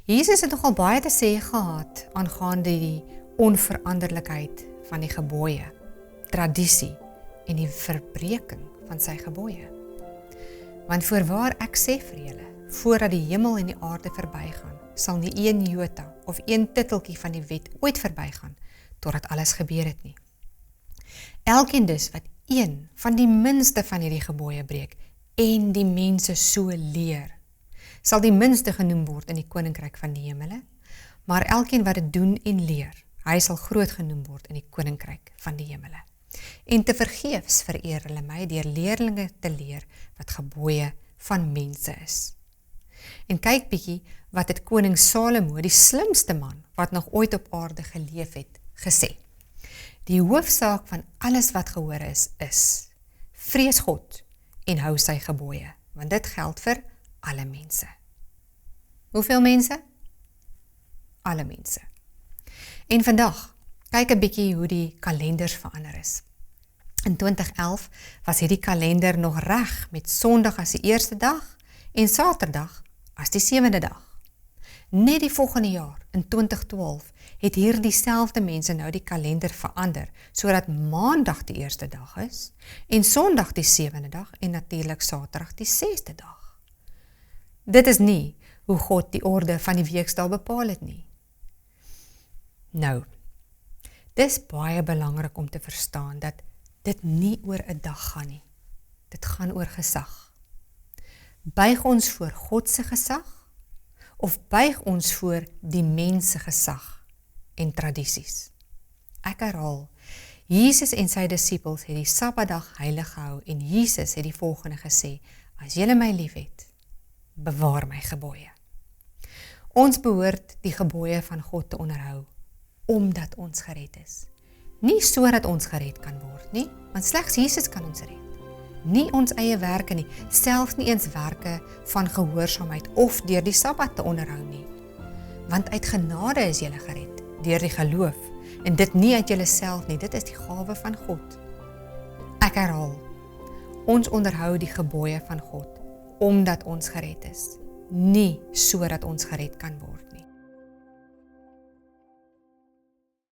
Jesus het nogal baie te sê gehad aangaande die onveranderlikheid van die gebooie, tradisie en die verbreeking van sy gebooie. Want voorwaar ek sê vir julle, voordat die hemel en die aarde verbygaan, sal nie een jota of een titteltjie van die wet ooit verbygaan, totdat alles gebeur het nie. Elkeen dus wat een van die minste van hierdie gebooie breek, en die mense so leer, sal die minste genoem word in die koninkryk van die hemele, maar elkeen wat dit doen en leer, hy sal groot genoem word in die koninkryk van die hemele. En te vergeefs vereer hulle my deur leerlinge te leer wat gebooie van mense is. En kyk bietjie wat het koning Salomo, die slimste man wat nog ooit op aarde geleef het, gesê. Die hoofsaak van alles wat gehoor is, vrees God en hou sy gebooie, want dit geld vir alle mense. Hoeveel mense? Alle mense. En vandag, kyk 'n bietjie hoe die kalenders verander is. In 2011 was hierdie kalender nog reg met Sondag as die eerste dag en Saterdag as die 7de dag. Net die volgende jaar, in 2012, het hier dieselfde mense nou die kalender verander, sodat Maandag die eerste dag is, en Sondag die 7de dag, en natuurlik Saterdag die 6de dag. Dit is nie hoe God die orde van die weekdae bepaal het nie. Nou, dis baie belangrik om te verstaan dat dit nie oor 'n dag gaan nie. Dit gaan oor gesag. Buig ons voor God se gesag, of buig ons voor die mens se gesag en tradisies? Ek herhaal, Jesus en sy disippels het die Sabbatdag heilig gehou en Jesus het die volgende gesê, as julle my liefhet, bewaar my gebooie. Ons behoort die gebooie van God te onderhou, omdat ons gered is. Nie sodat ons gered kan word nie, want slegs Jesus kan ons red. Nie ons eie werke nie, selfs nie eens werke van gehoorsaamheid of deur die Sabbat te onderhou nie. Want uit genade is julle gered, deur die geloof, en dit nie uit julle self nie, dit is die gawe van God. Ek herhaal, ons onderhou die gebooie van God, omdat ons gered is, nie sodat ons gered kan word nie.